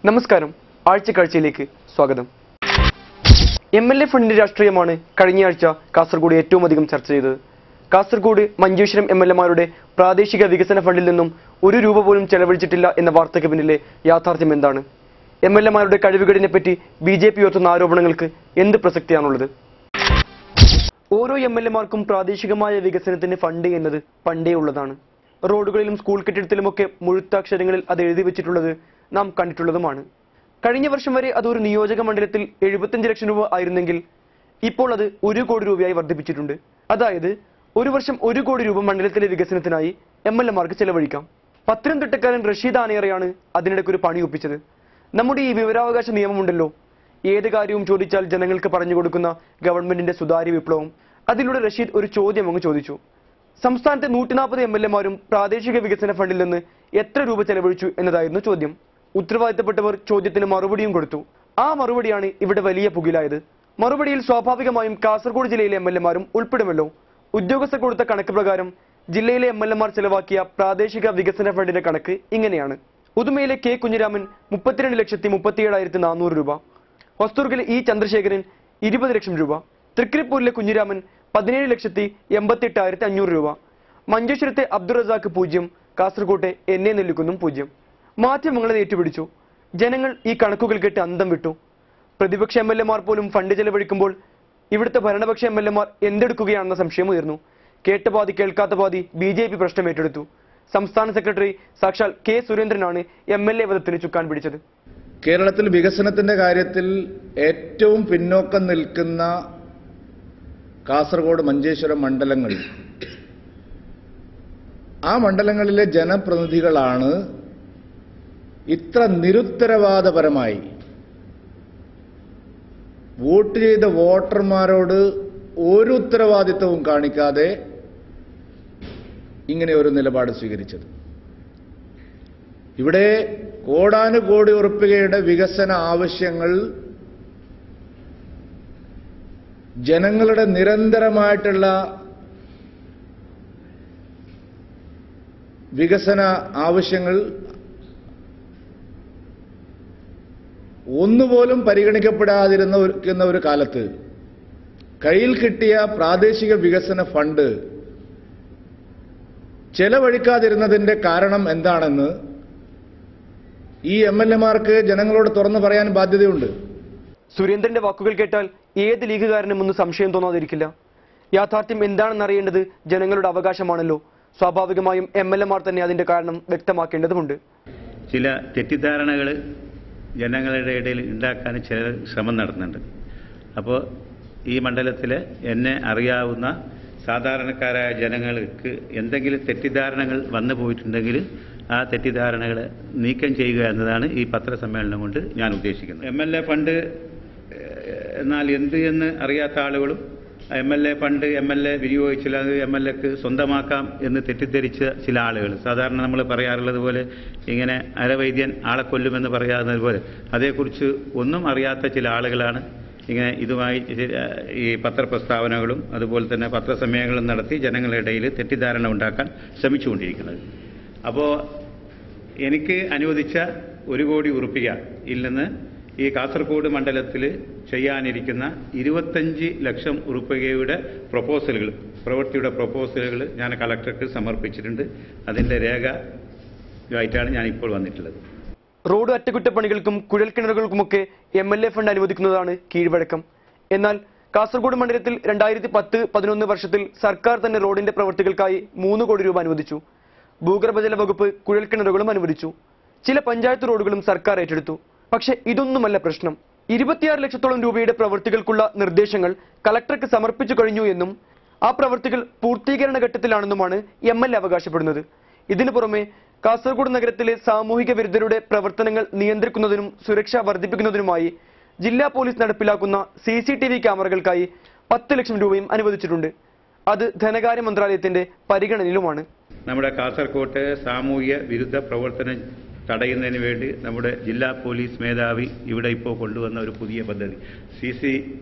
നമസ്കാരം, ആഴ്ചക്കാഴ്ചയിലേക്ക് സ്വാഗതം. MLA ഫണ്ടിന്റെ രാഷ്ട്രീയമാണ് കഴിഞ്ഞയാഴ്ച കാസർഗോഡ് ഏറ്റവും അധികം ചർച്ച ചെയ്തത്. കാസർഗോഡ് മഞ്ചേശ്വരം MLA-മാരുടെ പ്രാദേശിക വികസന ഫണ്ടിൽ നിന്നും ഒരു രൂപ പോലും ചെലവഴിച്ചിട്ടില്ല എന്ന വാർത്തയ്ക്ക് പിന്നിലെ യാഥാർത്ഥ്യം എന്താണ്? MLA-മാരുടെ കഴിവുകേടിനെ പറ്റി BJP ഉയർത്തുന്ന ആരോപണങ്ങൾക്ക് എന്ത് പ്രസക്തിയാണുള്ളത്? ഓരോ MLA-മാർക്കും പ്രാദേശികമായ വികസനത്തിന് ഫണ്ട് എന്നത് പണ്ടേ ഉള്ളതാണ്. റോഡുകളിലും സ്കൂൾ കെട്ടിടത്തിലുമൊക്കെ മുഴുത്താക്ഷരങ്ങളിൽ അത് എഴുതി വെച്ചിട്ടുള്ളത് നാം കണ്ടിട്ടുള്ളതുമാണ്. കഴിഞ്ഞ വർഷം വരെ അത് ഒരു നിയോജക മണ്ഡലത്തിൽ 75 ലക്ഷം രൂപ ആയിരുന്നെങ്കിൽ ഇപ്പോൾ അത് 1 കോടി രൂപയായി വർദ്ധിപ്പിച്ചിട്ടുണ്ട്. അതായത് ഒരു വർഷം 1 കോടി രൂപ മണ്ഡലത്തിലെ വികസനത്തിനായി MLA-മാർക്ക് ചെലവഴിക്കാം. പത്തനംതിട്ടക്കാരൻ റഷീദ് ആനേറയാണ് അതിനിടയ്ക്ക് ഒരു പണി ഒപ്പിച്ചത്. നമ്മുടെ ഈ വിവരാവകാശ നിയമമുണ്ടല്ലോ, ഏത് കാര്യവും ചോദിച്ചാൽ ജനങ്ങൾക്ക് പറഞ്ഞു കൊടുക്കുന്ന ഗവൺമെന്റിന്റെ സുതാര്യ വിപ്ലവം. അതിലൂടെ റഷീദ് ഒരു ചോദ്യം അങ്ങ് ചോദിച്ചു. സംസ്ഥാനത്തെ 140 MLA-മാരും പ്രാദേശിക വികസന ഫണ്ടിൽ നിന്ന് എത്ര രൂപ ചെലവഴിച്ചു എന്നതായിരുന്നു ചോദ്യം. ഉത്തരവാദിത്തപ്പെട്ടവർ ചോദ്യത്തിന് മറുപടിയും കൊടുത്തു. ആ മറുപടിയാണ് ഇവിടെ വലിയ പുകിലായത്. മറുപടിയിൽ സ്വാഭാവികമായും കാസർഗോഡ് ജില്ലയിലെ MLA-മാരും ഉൾപ്പെടുമല്ലോ. ഉദ്യോഗസ്ഥർ കൊടുത്ത കണക്ക് പ്രകാരം ജില്ലയിലെ MLA-മാർ ചെലവാക്കിയ പ്രാദേശിക വികസന ഫണ്ടിന്റെ കണക്ക് ഇങ്ങനെയാണ്. ഉദുമയിലെ K. കുഞ്ഞിരാമൻ 32,37,400 രൂപ, ഹൊസ്ദുർഗിലെ E. ചന്ദ്രശേഖരൻ 20 ലക്ഷം രൂപ, തൃക്കരിപ്പൂരിലെ കുഞ്ഞിരാമൻ 17,88,500 രൂപ, മഞ്ചേശ്വരത്തെ അബ്ദുൾ റസാഖ് 0, കാസർകോട്ടെ NA നെല്ലിക്കുന്നും 0. മാധ്യമങ്ങളെ ഏറ്റുപിടിച്ചു. ജനങ്ങൾ ഈ കണക്കുകൾ കേട്ട് അന്തം വിട്ടു. പ്രതിപക്ഷ MLA-മാർ പോലും ഫണ്ട് ചെലവഴിക്കുമ്പോൾ ഇവിടുത്തെ ഭരണപക്ഷ MLA-മാർ എന്തെടുക്കുകയാണെന്ന സംശയം ഉയർന്നു. കേട്ട പാതി കേൾക്കാത്ത പാതി BJP പ്രശ്നം ഏറ്റെടുത്തു. സംസ്ഥാന സെക്രട്ടറി സാക്ഷാൽ K. സുരേന്ദ്രനാണ് MLA വധത്തിന് ചുക്കാൻ പിടിച്ചത്. കേരളത്തിൽ വികസനത്തിന്റെ കാര്യത്തിൽ ഏറ്റവും പിന്നോക്കം നിൽക്കുന്ന കാസർഗോഡ് മഞ്ചേശ്വരം മണ്ഡലങ്ങൾ, ആ മണ്ഡലങ്ങളിലെ ജനപ്രതിനിധികളാണ് ഇത്ര നിരുത്തരവാദപരമായി വോട്ട് ചെയ്ത വോട്ടർമാരോട് ഒരു ഉത്തരവാദിത്വവും കാണിക്കാതെ ഇങ്ങനെ ഒരു നിലപാട് സ്വീകരിച്ചത്. ഇവിടെ കോടാനുകോടി ഉറുപ്പികയുടെ വികസന ആവശ്യങ്ങൾ ജനങ്ങളുടെ നിരന്തരമായിട്ടുള്ള വികസന ആവശ്യങ്ങൾ ഒന്നുപോലും പരിഗണിക്കപ്പെടാതിരുന്ന ഒരു കാലത്ത് കയ്യിൽ കിട്ടിയ പ്രാദേശിക വികസന ഫണ്ട് ചെലവഴിക്കാതിരുന്നതിന്റെ കാരണം എന്താണെന്ന് ഈ MLA-മാർക്ക് ജനങ്ങളോട് തുറന്നു പറയാൻ ബാധ്യതയുണ്ട്. സുരേന്ദ്രന്റെ വാക്കുകൾ കേട്ടാൽ ഏത് ലീഗുകാരനും ഒന്ന് സംശയം തോന്നാതിരിക്കില്ല. യാഥാർത്ഥ്യം എന്താണെന്ന് അറിയേണ്ടത് ജനങ്ങളുടെ അവകാശമാണല്ലോ. സ്വാഭാവികമായും MLA-മാർ തന്നെ അതിന്റെ കാരണം വ്യക്തമാക്കേണ്ടതുണ്ട്. ചില തെറ്റിദ്ധാരണകൾ ജനങ്ങളുടെ ഇടയിൽ ഉണ്ടാക്കാൻ ചില ശ്രമം നടത്തുന്നുണ്ട്. അപ്പോൾ ഈ മണ്ഡലത്തിൽ എന്നെ അറിയാവുന്ന സാധാരണക്കാരായ ജനങ്ങൾക്ക് എന്തെങ്കിലും തെറ്റിദ്ധാരണകൾ വന്നു പോയിട്ടുണ്ടെങ്കിൽ ആ തെറ്റിദ്ധാരണകൾ നീക്കം ചെയ്യുക എന്നതാണ് ഈ പത്രസമ്മേളനം കൊണ്ട് ഞാൻ ഉദ്ദേശിക്കുന്നത്. MLA ഫണ്ട് എന്നാൽ എന്ത് എന്ന് അറിയാത്ത ആളുകളും MLA ഫണ്ട് MLA വിനിയോഗിച്ചാൽ അത് MLAക്ക് സ്വന്തമാക്കാം എന്ന് തെറ്റിദ്ധരിച്ച ചില ആളുകൾ, സാധാരണ നമ്മൾ പറയാറുള്ളത് പോലെ ഇങ്ങനെ അരവൈദ്യൻ ആളെ കൊല്ലുമെന്ന് പറയാവുന്നത് പോലെ അതേക്കുറിച്ച് ഒന്നും അറിയാത്ത ചില ആളുകളാണ് ഇങ്ങനെ ഇതുമായി ഈ പത്രപ്രസ്താവനകളും അതുപോലെ തന്നെ പത്രസമ്മേളനങ്ങളും നടത്തി ജനങ്ങളുടെ ഇടയിൽ തെറ്റിദ്ധാരണ ഉണ്ടാക്കാൻ ശ്രമിച്ചുകൊണ്ടിരിക്കുന്നത്. അപ്പോൾ എനിക്ക് അനുവദിച്ച 1 കോടി ഉറുപ്പികയിൽ നിന്ന് ഈ കാസർഗോഡ് മണ്ഡലത്തിൽ ചെയ്യാനിരിക്കുന്ന 25 ലക്ഷം ഉറുപ്പികയുടെ പ്രപ്പോസലുകൾ, പ്രവൃത്തിയുടെ പ്രപ്പോസലുകൾ ഞാൻ കളക്ടർക്ക് സമർപ്പിച്ചിട്ടുണ്ട്. അതിൻ്റെ രേഖയായിട്ടാണ് ഞാൻ ഇപ്പോൾ വന്നിട്ടുള്ളത്. റോഡ് അറ്റകുറ്റപ്പണികൾക്കും കുഴൽക്കിണറുകൾക്കുമൊക്കെ MLA ഫണ്ട് അനുവദിക്കുന്നതാണ് കീഴ്വഴക്കം. എന്നാൽ കാസർഗോഡ് മണ്ഡലത്തിൽ 2010-11 വർഷത്തിൽ സർക്കാർ തന്നെ റോഡിന്റെ പ്രവൃത്തികൾക്കായി 3 കോടി രൂപ അനുവദിച്ചു. ഭൂഗർഭജല വകുപ്പ് കുഴൽക്കിണറുകളും അനുവദിച്ചു. ചില പഞ്ചായത്ത് റോഡുകളും സർക്കാർ ഏറ്റെടുത്തു. പക്ഷെ ഇതൊന്നുമല്ല പ്രശ്നം. 26 ലക്ഷത്തോളം രൂപയുടെ പ്രവൃത്തികൾക്കുള്ള നിർദ്ദേശങ്ങൾ കളക്ടർക്ക് സമർപ്പിച്ചു കഴിഞ്ഞു എന്നും ആ പ്രവൃത്തികൾ പൂർത്തീകരണ ഘട്ടത്തിലാണെന്നുമാണ് MLA അവകാശപ്പെടുന്നത്. ഇതിനു പുറമെ കാസർഗോഡ് നഗരത്തിലെ സാമൂഹിക വിരുദ്ധരുടെ പ്രവർത്തനങ്ങൾ നിയന്ത്രിക്കുന്നതിനും സുരക്ഷ വർദ്ധിപ്പിക്കുന്നതിനുമായി ജില്ലാ പോലീസ് നടപ്പിലാക്കുന്ന CCTV ക്യാമറകൾക്കായി 10 ലക്ഷം രൂപയും അനുവദിച്ചിട്ടുണ്ട്. അത് ധനകാര്യ മന്ത്രാലയത്തിന്റെ പരിഗണനയിലുമാണ്. നമ്മുടെ കാസർകോട്ടെ സാമൂഹ്യ വിരുദ്ധ പ്രവർത്തനം തടയുന്നതിന് വേണ്ടി നമ്മുടെ ജില്ലാ പോലീസ് മേധാവി ഇവിടെ ഇപ്പോൾ കൊണ്ടുവന്ന ഒരു പുതിയ പദ്ധതി CCTV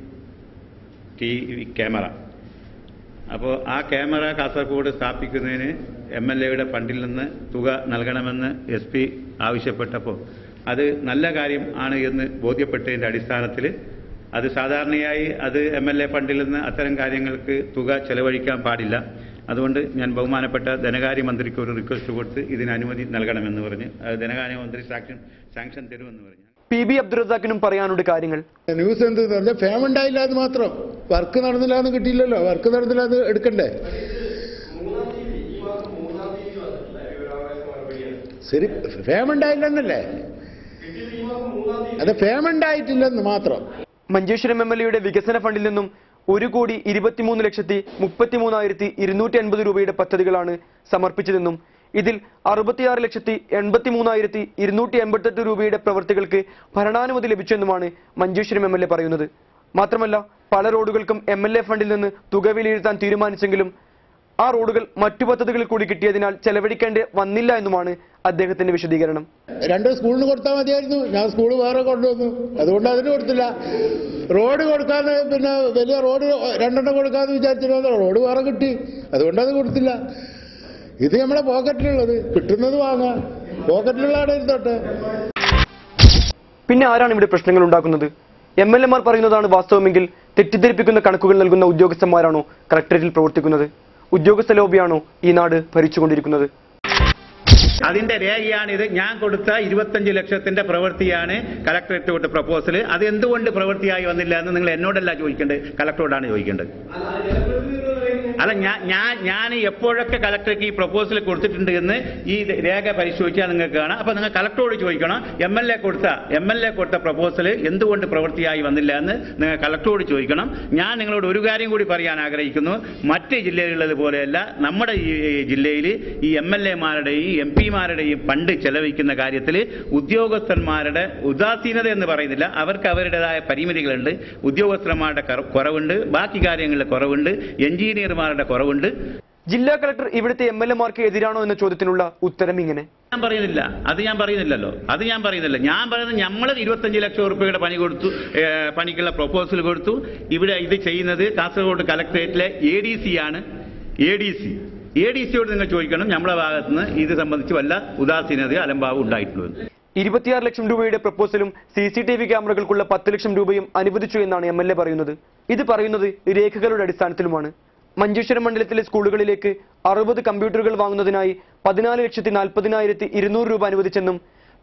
ക്യാമറ. അപ്പോൾ ആ ക്യാമറ കാസർഗോഡ് സ്ഥാപിക്കുന്നതിന് MLAയുടെ ഫണ്ടിൽ നിന്ന് തുക നൽകണമെന്ന് SP ആവശ്യപ്പെട്ടപ്പോൾ അത് നല്ല കാര്യം ആണ് എന്ന് ബോധ്യപ്പെട്ടതിൻ്റെ അടിസ്ഥാനത്തിൽ അത് സാധാരണയായി അത് MLA ഫണ്ടിൽ നിന്ന് അത്തരം കാര്യങ്ങൾക്ക് തുക ചെലവഴിക്കാൻ പാടില്ല. അതുകൊണ്ട് ഞാൻ ബഹുമാനപ്പെട്ട ധനകാര്യമന്ത്രിക്ക് ഒരു റിക്വസ്റ്റ് കൊടുത്ത് ഇതിന് അനുമതി നൽകണമെന്ന് പറഞ്ഞ് ധനകാര്യമന്ത്രി സാങ്ഷൻ തരുമെന്ന് പറഞ്ഞു. PB അബ്ദുറസാഖിനും പറയാനുണ്ട് കാര്യങ്ങൾ. ന്യൂസ് എന്തെന്ന് പറഞ്ഞാൽ ഫേം ഉണ്ടായില്ല എന്ന് മാത്രം, വർക്ക് നടന്നില്ല എന്ന് കിട്ടിയില്ലല്ലോ, വർക്ക് നടന്നില്ല എന്ന് എടുക്കണ്ടേ? ശരി, ഫേം ഉണ്ടായില്ലെന്നല്ലേ, അത് ഫേം ഉണ്ടായിട്ടില്ലെന്ന് മാത്രം. മഞ്ചേശ്വരം MLAയുടെ വികസന ഫണ്ടിൽ നിന്നും 1,23,33,250 രൂപയുടെ പദ്ധതികളാണ് സമർപ്പിച്ചതെന്നും ഇതിൽ 66,83,288 രൂപയുടെ പ്രവൃത്തികൾക്ക് ഭരണാനുമതി ലഭിച്ചെന്നുമാണ് മഞ്ചേശ്വരം MLA പറയുന്നത്. മാത്രമല്ല പല റോഡുകൾക്കും MLA ഫണ്ടിൽ നിന്ന് തുക വിലയിരുത്താൻ തീരുമാനിച്ചെങ്കിലും ആ റോഡുകൾ മറ്റു പദ്ധതികളിൽ കൂടി കിട്ടിയതിനാൽ ചെലവഴിക്കേണ്ടി വന്നില്ല എന്നുമാണ് അദ്ദേഹത്തിന്റെ വിശദീകരണം. 2 സ്കൂളിന് കൊടുത്താൽ മതിയായിരുന്നു, ഞാൻ സ്കൂൾ വേറെ കൊണ്ടുവന്നു, അതുകൊണ്ട് അതിന് കൊടുത്തില്ല. റോഡ് കൊടുക്കാൻ പിന്നെ വലിയ റോഡ് 2 കൊടുക്കാന്ന് വിചാരിച്ചിരുന്ന റോഡ് വേറെ കിട്ടി, അതുകൊണ്ട് അത് കൊടുത്തില്ല. ഇത് നമ്മളെ പോക്കറ്റിലുള്ളത്, കിട്ടുന്നത് വാങ്ങാം, പോക്കറ്റിലുള്ള ആടെ ഇരുന്നോട്ടെ. പിന്നെ ആരാണ് ഇവിടെ പ്രശ്നങ്ങൾ ഉണ്ടാക്കുന്നത്? MLAമാർ പറയുന്നതാണ് വാസ്തവമെങ്കിൽ തെറ്റിദ്ധരിപ്പിക്കുന്ന കണക്കുകൾ നൽകുന്ന ഉദ്യോഗസ്ഥന്മാരാണോ കളക്ടറേറ്റിൽ പ്രവർത്തിക്കുന്നത്? ഉദ്യോഗസ്ഥ ലോബിയാണോ ഈ നാട് ഭരിച്ചുകൊണ്ടിരിക്കുന്നത്? അതിന്റെ രേഖയാണിത്. ഞാൻ കൊടുത്ത 25 ലക്ഷത്തിന്റെ പ്രവൃത്തിയാണ് കളക്ടറേറ്റ് കൊടുത്ത പ്രപ്പോസൽ. അത് എന്തുകൊണ്ട് പ്രവൃത്തിയായി വന്നില്ല എന്ന് നിങ്ങൾ എന്നോടല്ല ചോദിക്കേണ്ടത്, കളക്ടറോടാണ് ചോദിക്കേണ്ടത്. അല്ല, ഞാൻ എപ്പോഴൊക്കെ കളക്ടർക്ക് ഈ പ്രപ്പോസൽ കൊടുത്തിട്ടുണ്ട് എന്ന് ഈ രേഖ പരിശോധിച്ചാൽ നിങ്ങൾക്ക് കാണാം. അപ്പൊ നിങ്ങൾ കളക്ടറോട് ചോദിക്കണം, MLA കൊടുത്ത പ്രപ്പോസൽ എന്തുകൊണ്ട് പ്രവൃത്തിയായി വന്നില്ല എന്ന് നിങ്ങൾ കളക്ടറോട് ചോദിക്കണം. ഞാൻ നിങ്ങളോട് ഒരു കാര്യം കൂടി പറയാൻ ആഗ്രഹിക്കുന്നു. മറ്റ് ജില്ലകളിലെ പോലെയല്ല, നമ്മുടെ ഈ ജില്ലയിൽ ഈ MLAമാരുടെയും MP-മാരുടെയും ഫണ്ട് ചെലവഴിക്കുന്ന കാര്യത്തിൽ ഉദ്യോഗസ്ഥന്മാരുടെ ഉദാസീനത എന്ന് പറയുന്നില്ല, അവർക്ക് അവരുടേതായ പരിമിതികളുണ്ട്. ഉദ്യോഗസ്ഥന്മാരുടെ കുറവുണ്ട്, ബാക്കി കാര്യങ്ങളിൽ കുറവുണ്ട്, എഞ്ചിനീയർമാരുടെ കുറവുണ്ട്. ജില്ലാ കളക്ടർ ഇവിടുത്തെ MLAമാർക്ക് എതിരാണോ എന്ന ചോദ്യത്തിനുള്ള ഉത്തരം ഇങ്ങനെ. ഞാൻ പറയുന്നില്ല, ഞാൻ പറയുന്നില്ല. ഞാൻ പറയുന്നത് നമ്മൾ 25 ലക്ഷം രൂപയുടെ പണിക്കുള്ള പ്രൊപ്പോസൽ കൊടുത്തു. ഇവിടെ ഇത് ചെയ്യുന്നത് കാസർഗോഡ് കളക്ടറേറ്റിലെ ADC ആണ്. ADCയോട് നിങ്ങൾ ചോദിക്കണം, നമ്മുടെ ഭാഗത്തുനിന്ന് ഇത് സംബന്ധിച്ച് വല്ല ഉദാസീനത അലംഭാവം ഉണ്ടായിട്ടുള്ളൂ. 26 ലക്ഷം രൂപയുടെ പ്രപ്പോസലും CCTV ക്യാമറകൾക്കുള്ള 10 ലക്ഷം രൂപയും അനുവദിച്ചു എന്നാണ് MLA പറയുന്നത്. ഇത് പറയുന്നത് രേഖകളുടെ അടിസ്ഥാനത്തിലുമാണ്. മഞ്ചേശ്വരം മണ്ഡലത്തിലെ സ്കൂളുകളിലേക്ക് 60 കമ്പ്യൂട്ടറുകൾ വാങ്ങുന്നതിനായി 14,40,200 രൂപ അനുവദിച്ചെന്നും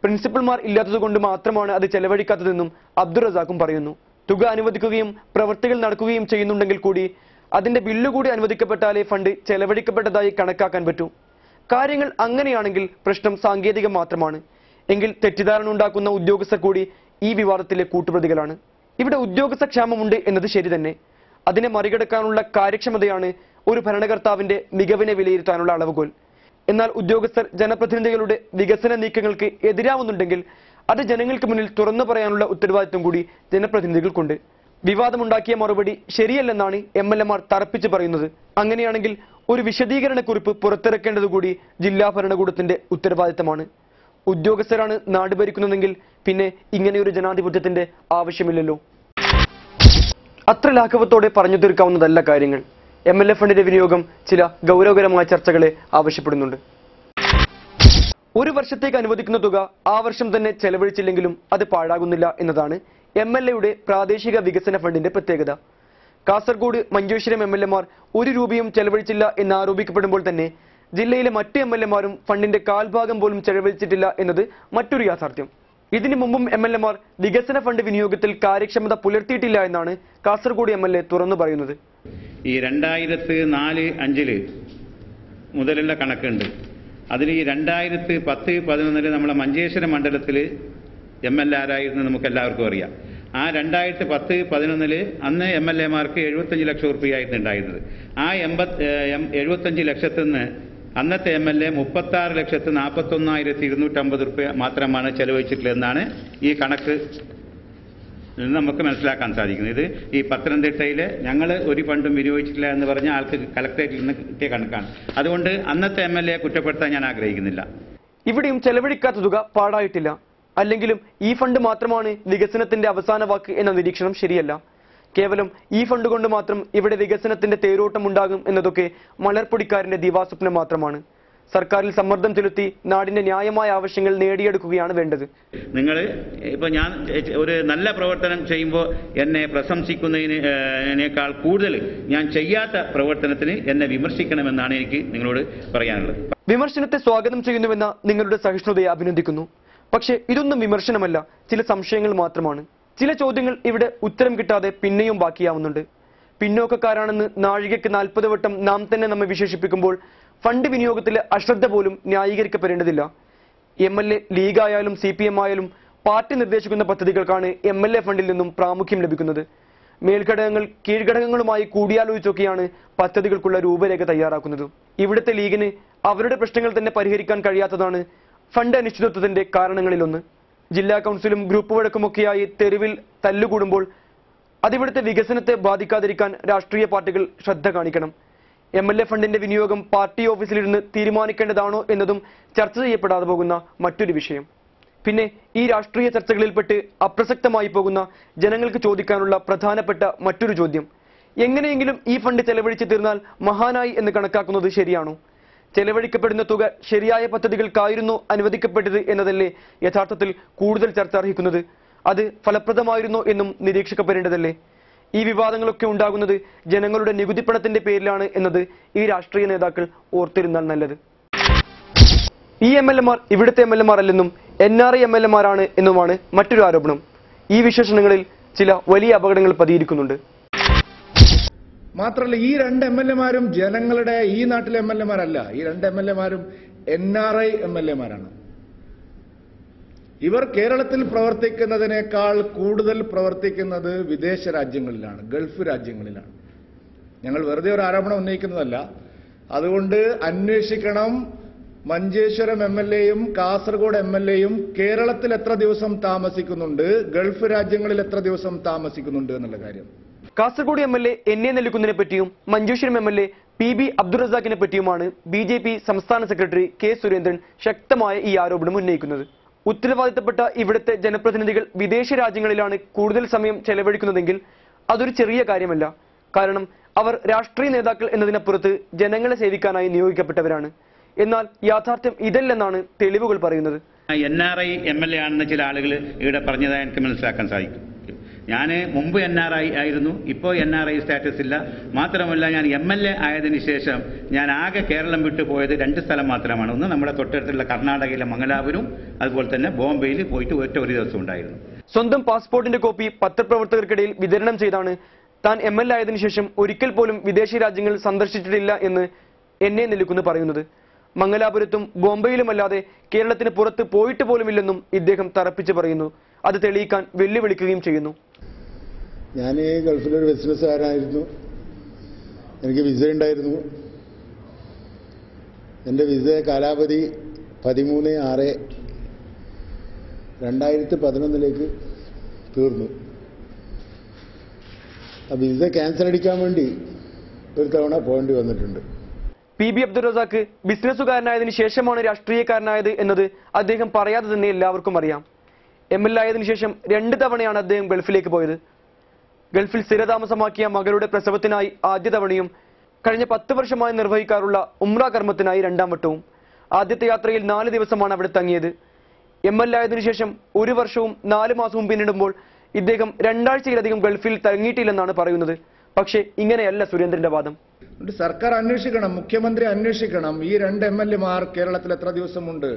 പ്രിൻസിപ്പൽമാർ ഇല്ലാത്തതുകൊണ്ട് മാത്രമാണ് അത് ചെലവഴിക്കാത്തതെന്നും അബ്ദുറസാഖും പറയുന്നു. തുക അനുവദിക്കുകയും പ്രവൃത്തികൾ നടക്കുകയും ചെയ്യുന്നുണ്ടെങ്കിൽ കൂടി അതിന്റെ ബില്ല് കൂടി അനുവദിക്കപ്പെട്ടാലേ ഫണ്ട് ചെലവഴിക്കപ്പെട്ടതായി കണക്കാക്കാൻ പറ്റൂ. കാര്യങ്ങൾ അങ്ങനെയാണെങ്കിൽ പ്രശ്നം സാങ്കേതികം മാത്രമാണ്. എങ്കിൽ തെറ്റിദ്ധാരണ ഉണ്ടാക്കുന്ന ഉദ്യോഗസ്ഥർ കൂടി ഈ വിവാദത്തിലെ കൂട്ടുപ്രതികളാണ്. ഇവിടെ ഉദ്യോഗസ്ഥ ക്ഷാമമുണ്ട് എന്നത് ശരി തന്നെ. അതിനെ മറികടക്കാനുള്ള കാര്യക്ഷമതയാണ് ഒരു ഭരണകർത്താവിന്റെ മികവിനെ വിലയിരുത്താനുള്ള അളവുകോൽ. എന്നാൽ ഉദ്യോഗസ്ഥർ ജനപ്രതിനിധികളുടെ വികസന നീക്കങ്ങൾക്ക് എതിരാവുന്നുണ്ടെങ്കിൽ അത് ജനങ്ങൾക്ക് മുന്നിൽ തുറന്നു പറയാനുള്ള ഉത്തരവാദിത്വം കൂടി ജനപ്രതിനിധികൾക്കുണ്ട്. വിവാദമുണ്ടാക്കിയ മറുപടി ശരിയല്ലെന്നാണ് MLAമാർ തറപ്പിച്ച് പറയുന്നത്. അങ്ങനെയാണെങ്കിൽ ഒരു വിശദീകരണക്കുറിപ്പ് പുറത്തിറക്കേണ്ടതുകൂടി ജില്ലാ ഭരണകൂടത്തിന്റെ ഉത്തരവാദിത്തമാണ്. ഉദ്യോഗസ്ഥരാണ് നാട് ഭരിക്കുന്നതെങ്കിൽ പിന്നെ ഇങ്ങനെയൊരു ജനാധിപത്യത്തിന്റെ ആവശ്യമില്ലല്ലോ. അത്ര ലാഘവത്തോടെ പറഞ്ഞു തീർക്കാവുന്നതല്ല കാര്യങ്ങൾ. MLA ഫണ്ടിന്റെ വിനിയോഗം ചില ഗൗരവകരമായ ചർച്ചകളെ ആവശ്യപ്പെടുന്നുണ്ട്. ഒരു വർഷത്തേക്ക് അനുവദിക്കുന്ന തുക ആ വർഷം തന്നെ ചെലവഴിച്ചില്ലെങ്കിലും അത് പാഴാകുന്നില്ല എന്നതാണ് MLAയുടെ പ്രാദേശിക വികസന ഫണ്ടിന്റെ പ്രത്യേകത. കാസർഗോഡ് മഞ്ചേശ്വരം MLAമാർ 1 രൂപയും ചെലവഴിച്ചില്ല എന്ന് ആരോപിക്കപ്പെടുമ്പോൾ തന്നെ ജില്ലയിലെ മറ്റ് MLAമാരും ഫണ്ടിന്റെ കാൽഭാഗം പോലും ചെലവഴിച്ചിട്ടില്ല എന്നത് മറ്റൊരു യാഥാർത്ഥ്യം. ഇതിനു മുമ്പും MLAമാർ വികസന ഫണ്ട് വിനിയോഗത്തിൽ കാര്യക്ഷമത പുലർത്തിയിട്ടില്ല എന്നാണ് കാസർഗോഡ് MLA തുറന്നു പറയുന്നത്. ഈ 2004-05 മുതലുള്ള കണക്കുണ്ട്. അതിൽ ഈ 2010-11 നമ്മളെ മഞ്ചേശ്വരം മണ്ഡലത്തിൽ MLA ആരായിരുന്നു നമുക്ക് എല്ലാവർക്കും അറിയാം. ആ 2010-11 അന്ന് MLAമാർക്ക് 75 ലക്ഷം രൂപയായിരുന്നു ഉണ്ടായിരുന്നത്. ആ 75 ലക്ഷത്തിൽ നിന്ന് അന്നത്തെ MLA 36,41,250 രൂപ മാത്രമാണ് ചെലവഴിച്ചിട്ടുള്ളതെന്നാണ് ഈ കണക്ക് നിന്ന് നമുക്ക് മനസ്സിലാക്കാൻ സാധിക്കുന്നത്. ഇത് ഈ പത്തനംതിട്ടയിൽ ഞങ്ങൾ ഒരു ഫണ്ടും വിനിയോഗിച്ചിട്ടില്ല എന്ന് പറഞ്ഞ ആൾക്ക് കളക്ടറേറ്റിൽ നിന്ന് കിട്ടിയ കണക്കാണ്. അതുകൊണ്ട് അന്നത്തെ MLA കുറ്റപ്പെടുത്താൻ ഞാൻ ആഗ്രഹിക്കുന്നില്ല. ഇവിടെയും ചെലവഴിക്കാത്ത തുക പാടായിട്ടില്ല. അല്ലെങ്കിലും ഈ ഫണ്ട് മാത്രമാണ് വികസനത്തിന്റെ അവസാന വാക്ക് എന്ന നിരീക്ഷണം ശരിയല്ല. കേവലം ഈ ഫണ്ട് കൊണ്ട് മാത്രം ഇവിടെ വികസനത്തിന്റെ തേരോട്ടം ഉണ്ടാകും എന്നതൊക്കെ മലർപ്പൊടിക്കാരന്റെ ദിവാസ്വപ്നം മാത്രമാണ്. സർക്കാരിൽ സമ്മർദ്ദം ചെലുത്തി നാടിന്റെ ന്യായമായ ആവശ്യങ്ങൾ നേടിയെടുക്കുകയാണ് വേണ്ടത്. നിങ്ങൾ ഇപ്പോൾ ഞാൻ ഒരു നല്ല പ്രവർത്തനം ചെയ്യുമ്പോൾ എന്നെ പ്രശംസിക്കുന്നതിനേക്കാൾ കൂടുതൽ ഞാൻ ചെയ്യാത്ത പ്രവർത്തനത്തിന് എന്നെ വിമർശിക്കണമെന്നാണ് എനിക്ക് നിങ്ങളോട് പറയാനുള്ളത്. വിമർശനത്തെ സ്വാഗതം ചെയ്യുന്നുവെന്ന നിങ്ങളുടെ സഹിഷ്ണുതയെ അഭിനന്ദിക്കുന്നു. പക്ഷേ ഇതൊന്നും വിമർശനമല്ല, ചില സംശയങ്ങൾ മാത്രമാണ്. ചില ചോദ്യങ്ങൾ ഇവിടെ ഉത്തരം കിട്ടാതെ പിന്നെയും ബാക്കിയാവുന്നുണ്ട്. പിന്നോക്കക്കാരാണെന്ന് നാഴികയ്ക്ക് 40 വട്ടം നാം തന്നെ നമ്മെ വിശേഷിപ്പിക്കുമ്പോൾ ഫണ്ട് വിനിയോഗത്തിലെ അശ്രദ്ധ പോലും ന്യായീകരിക്കപ്പെടേണ്ടതില്ല. MLA ലീഗായാലും CPM ആയാലും പാർട്ടി നിർദ്ദേശിക്കുന്ന പദ്ധതികൾക്കാണ് MLA ഫണ്ടിൽ നിന്നും പ്രാമുഖ്യം ലഭിക്കുന്നത്. മേൽഘടകങ്ങൾ കീഴ്ഘടകങ്ങളുമായി കൂടിയാലോചിച്ചൊക്കെയാണ് പദ്ധതികൾക്കുള്ള രൂപരേഖ തയ്യാറാക്കുന്നത്. ഇവിടുത്തെ ലീഗിന് അവരുടെ പ്രശ്നങ്ങൾ തന്നെ പരിഹരിക്കാൻ കഴിയാത്തതാണ് ഫണ്ട് അനിശ്ചിതത്വത്തിന്റെ കാരണങ്ങളിലൊന്ന്. ജില്ലാ കൗൺസിലും ഗ്രൂപ്പ് വഴക്കുമൊക്കെയായി തെരുവിൽ തല്ലുകൂടുമ്പോൾ അതിവിടുത്തെ വികസനത്തെ ബാധിക്കാതിരിക്കാൻ രാഷ്ട്രീയ പാർട്ടികൾ ശ്രദ്ധ കാണിക്കണം. MLA ഫണ്ടിന്റെ വിനിയോഗം പാർട്ടി ഓഫീസിലിരുന്ന് തീരുമാനിക്കേണ്ടതാണോ എന്നതും ചർച്ച ചെയ്യപ്പെടാതെ പോകുന്ന മറ്റൊരു വിഷയം. പിന്നെ ഈ രാഷ്ട്രീയ ചർച്ചകളിൽപ്പെട്ട് അപ്രസക്തമായി പോകുന്ന ജനങ്ങൾക്ക് ചോദിക്കാനുള്ള പ്രധാനപ്പെട്ട മറ്റൊരു ചോദ്യം, എങ്ങനെയെങ്കിലും ഈ ഫണ്ട് ചെലവഴിച്ച് തീർന്നാൽ മഹാനായി എന്ന് കണക്കാക്കുന്നത് ശരിയാണോ? ചെലവഴിക്കപ്പെടുന്ന തുക ശരിയായ പദ്ധതികൾക്കായിരുന്നു അനുവദിക്കപ്പെട്ടത് എന്നതല്ലേ യഥാർത്ഥത്തിൽ കൂടുതൽ ചർച്ച അർഹിക്കുന്നത്? അത് ഫലപ്രദമായിരുന്നോ എന്നും നിരീക്ഷിക്കപ്പെടേണ്ടതല്ലേ? ഈ വിവാദങ്ങളൊക്കെ ഉണ്ടാകുന്നത് ജനങ്ങളുടെ നികുതിപ്പണത്തിന്റെ പേരിലാണ് എന്നത് ഈ രാഷ്ട്രീയ നേതാക്കൾ ഓർത്തിരുന്നാൽ നല്ലത്. ഈ MLA-മാർ ഇവിടുത്തെ MLA-മാർ അല്ലെന്നും NRI MLA-മാരാണ് എന്നുമാണ് മറ്റൊരു ആരോപണം. ഈ വിശേഷണങ്ങളിൽ ചില വലിയ അപകടങ്ങൾ പതിയിരിക്കുന്നുണ്ട്. മാത്രമല്ല, ഈ 2 MLA-മാരും ജനങ്ങളുടെ ഈ നാട്ടിലെ MLA-മാരല്ല. ഈ 2 MLA-മാരും NRI MLA-മാരാണ്. ഇവർ കേരളത്തിൽ പ്രവർത്തിക്കുന്നതിനേക്കാൾ കൂടുതൽ പ്രവർത്തിക്കുന്നത് വിദേശ രാജ്യങ്ങളിലാണ്, ഗൾഫ് രാജ്യങ്ങളിലാണ്. ഞങ്ങൾ വെറുതെ ഒരു ആരോപണം ഉന്നയിക്കുന്നതല്ല. അതുകൊണ്ട് അന്വേഷിക്കണം, മഞ്ചേശ്വരം MLA-യും കാസർഗോഡ് MLA-യും കേരളത്തിൽ എത്ര ദിവസം താമസിക്കുന്നുണ്ട്, ഗൾഫ് രാജ്യങ്ങളിൽ എത്ര ദിവസം താമസിക്കുന്നുണ്ട് എന്നുള്ള കാര്യം. കാസർഗോഡ് MLA NA നെല്ലിക്കുന്നിനെ പറ്റിയും മഞ്ചേശ്വരം MLA PB അബ്ദുൾ റസാഖിനെ പറ്റിയുമാണ് BJP സംസ്ഥാന സെക്രട്ടറി K സുരേന്ദ്രൻ ശക്തമായ ഈ ആരോപണം ഉന്നയിക്കുന്നത്. ഉത്തരവാദിത്തപ്പെട്ട ഇവിടുത്തെ ജനപ്രതിനിധികൾ വിദേശ രാജ്യങ്ങളിലാണ് കൂടുതൽ സമയം ചെലവഴിക്കുന്നതെങ്കിൽ അതൊരു ചെറിയ കാര്യമല്ല. കാരണം അവർ രാഷ്ട്രീയ നേതാക്കൾ എന്നതിനപ്പുറത്ത് ജനങ്ങളെ സേവിക്കാനായി നിയോഗിക്കപ്പെട്ടവരാണ്. എന്നാൽ യാഥാർത്ഥ്യം ഇതല്ലെന്നാണ് തെളിവുകൾ പറയുന്നത്. NRI MLA ആണെന്ന് ചില ആളുകൾ ഇവിടെ പറഞ്ഞതായി എനിക്ക് മനസ്സിലാക്കാൻ സാധിക്കും. ഞാൻ മുമ്പ് NRI ആയിരുന്നു, ഇപ്പോൾ NRI സ്റ്റാറ്റസ് ഇല്ല. മാത്രമല്ല, ഞാൻ MLA ആയതിനു ശേഷം ഞാൻ ആകെ കേരളം വിട്ടു പോയത് 2 സ്ഥലം മാത്രമാണ്. ഒന്ന് നമ്മുടെ തൊട്ടടുത്തുള്ള കർണാടകയിലെ മംഗലാപുരം, അതുപോലെ തന്നെ ബോംബെയിൽ പോയിട്ട് ഒരു ദിവസം ഉണ്ടായിരുന്നു. സ്വന്തം പാസ്പോർട്ടിന്റെ കോപ്പി പത്രപ്രവർത്തകർക്കിടയിൽ വിതരണം ചെയ്താണ് താൻ MLA ആയതിനു ശേഷം ഒരിക്കൽ പോലും വിദേശ രാജ്യങ്ങൾ സന്ദർശിച്ചിട്ടില്ല എന്ന് NA നെല്ലിക്കുന്ന് പറയുന്നത്. മംഗലാപുരത്തും ബോംബെയിലുമല്ലാതെ കേരളത്തിന് പുറത്ത് പോയിട്ട് പോലുമില്ലെന്നും ഇദ്ദേഹം തറപ്പിച്ച് പറയുന്നു. അത് തെളിയിക്കാൻ വെല്ലുവിളിക്കുകയും ചെയ്യുന്നു. ഞാൻ ഗൾഫിലൊരു ബിസിനസ്സുകാരനായിരുന്നു. എനിക്ക് വിസ ഉണ്ടായിരുന്നു. എൻ്റെ വിസ കാലാവധി 13/6/2011 തീർന്നു. ആ വിസ ക്യാൻസൽ അടിക്കാൻ വേണ്ടി ഒരു തവണ പോകേണ്ടി വന്നിട്ടുണ്ട്. PB അബ്ദുൾ റസാഖ് ബിസിനസ്സുകാരനായതിനു ശേഷമാണ് രാഷ്ട്രീയക്കാരനായത് എന്നത് അദ്ദേഹം പറയാതെ തന്നെ എല്ലാവർക്കും അറിയാം. MLA ആയതിനു ശേഷം 2 തവണയാണ് അദ്ദേഹം ഗൾഫിലേക്ക് പോയത്. ഗൾഫിൽ സ്ഥിരതാമസമാക്കിയ മകളുടെ പ്രസവത്തിനായി ആദ്യ തവണയും കഴിഞ്ഞ 10 വർഷമായി നിർവഹിക്കാറുള്ള ഉംറ കർമ്മത്തിനായി 2ാം വട്ടവും. ആദ്യത്തെ യാത്രയിൽ 4 ദിവസമാണ് അവിടെ തങ്ങിയത്. MLA ആയതിനു ശേഷം 1 വർഷവും 4 മാസവും പിന്നിടുമ്പോൾ ഇദ്ദേഹം 2 ആഴ്ചയിലധികം ഗൾഫിൽ തങ്ങിയിട്ടില്ലെന്നാണ് പറയുന്നത്. പക്ഷേ ഇങ്ങനെയല്ല സുരേന്ദ്രന്റെ വാദം. സർക്കാർ അന്വേഷിക്കണം, മുഖ്യമന്ത്രി അന്വേഷിക്കണം, ഈ 2 MLA-മാർ കേരളത്തിൽ എത്ര ദിവസമുണ്ട്,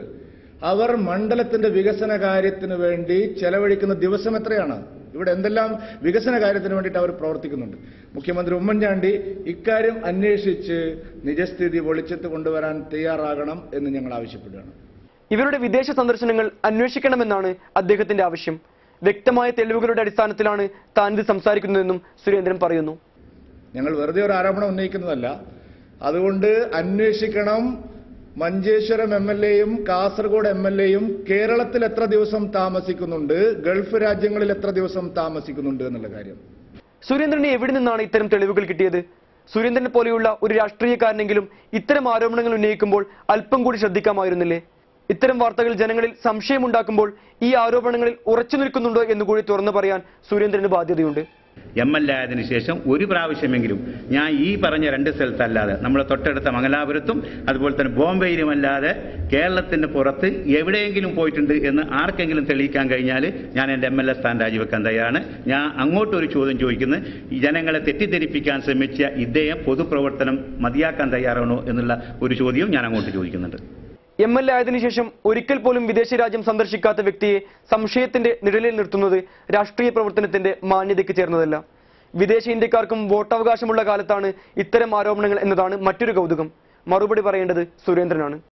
അവർ മണ്ഡലത്തിന്റെ വികസന കാര്യത്തിന് വേണ്ടി ചെലവഴിക്കുന്ന ദിവസം എത്രയാണ്, ഇവിടെ എന്തെല്ലാം വികസന കാര്യത്തിന് വേണ്ടിയിട്ട് അവർ പ്രവർത്തിക്കുന്നുണ്ട്. മുഖ്യമന്ത്രി ഉമ്മൻചാണ്ടി ഇക്കാര്യം അന്വേഷിച്ച് നിജസ്ഥിതി വെളിച്ചത്ത് കൊണ്ടുവരാൻ തയ്യാറാകണം എന്ന് ഞങ്ങൾ ആവശ്യപ്പെടുകയാണ്. ഇവരുടെ വിദേശ സന്ദർശനങ്ങൾ അന്വേഷിക്കണമെന്നാണ് അദ്ദേഹത്തിന്റെ ആവശ്യം. വ്യക്തമായ തെളിവുകളുടെ അടിസ്ഥാനത്തിലാണ് താൻ ഇത് സംസാരിക്കുന്നതെന്നും സുരേന്ദ്രൻ പറയുന്നു. ഞങ്ങൾ വെറുതെ ഒരു ആരോപണം ഉന്നയിക്കുന്നതല്ല. അതുകൊണ്ട് അന്വേഷിക്കണം, മഞ്ചേശ്വരം MLA-യും കാസർഗോഡ് MLA-യും കേരളത്തിൽ എത്ര ദിവസം താമസിക്കുന്നുണ്ട്, ഗൾഫ് രാജ്യങ്ങളിൽ എത്ര ദിവസം താമസിക്കുന്നുണ്ട് എന്നുള്ള കാര്യം. സുരേന്ദ്രന് എവിടെ നിന്നാണ് ഇത്തരം തെളിവുകൾ കിട്ടിയത്? സുരേന്ദ്രനെ പോലെയുള്ള ഒരു രാഷ്ട്രീയക്കാരനെങ്കിലും ഇത്തരം ആരോപണങ്ങൾ ഉന്നയിക്കുമ്പോൾ അല്പം കൂടി ശ്രദ്ധിക്കാമായിരുന്നില്ലേ? ഇത്തരം വാർത്തകൾ ജനങ്ങളിൽ സംശയമുണ്ടാക്കുമ്പോൾ ഈ ആരോപണങ്ങളിൽ ഉറച്ചു നിൽക്കുന്നുണ്ടോ എന്നുകൂടി തുറന്നു പറയാൻ സുരേന്ദ്രന് ബാധ്യതയുണ്ട്. MLA ആയതിനു ശേഷം ഒരു പ്രാവശ്യമെങ്കിലും ഞാൻ ഈ പറഞ്ഞ 2 സ്ഥലത്തല്ലാതെ നമ്മളെ തൊട്ടടുത്ത മംഗലാപുരത്തും അതുപോലെ തന്നെ ബോംബെയിലുമല്ലാതെ കേരളത്തിന് പുറത്ത് എവിടെയെങ്കിലും പോയിട്ടുണ്ട് എന്ന് ആർക്കെങ്കിലും തെളിയിക്കാൻ കഴിഞ്ഞാൽ ഞാൻ എൻ്റെ MLA സ്ഥാനം രാജിവെക്കാൻ തയ്യാറാണ്. ഞാൻ അങ്ങോട്ടൊരു ചോദ്യം ചോദിക്കുന്നത്, ഈ ജനങ്ങളെ തെറ്റിദ്ധരിപ്പിക്കാൻ ശ്രമിച്ച ഇദ്ദേഹം പൊതുപ്രവർത്തനം മതിയാക്കാൻ തയ്യാറാണോ എന്നുള്ള ഒരു ചോദ്യവും ഞാൻ അങ്ങോട്ട് ചോദിക്കുന്നുണ്ട്. MLA ആയതിനു ശേഷം ഒരിക്കൽ പോലും വിദേശ രാജ്യം സന്ദർശിക്കാത്ത വ്യക്തിയെ സംശയത്തിന്റെ നിഴലിൽ നിർത്തുന്നത് രാഷ്ട്രീയ പ്രവർത്തനത്തിന്റെ മാന്യതയ്ക്ക് ചേർന്നതല്ല. വിദേശ ഇന്ത്യക്കാർക്കും വോട്ടവകാശമുള്ള കാലത്താണ് ഇത്തരം ആരോപണങ്ങൾ എന്നതാണ് മറ്റൊരു കൗതുകം. മറുപടി പറയേണ്ടത് സുരേന്ദ്രനാണ്.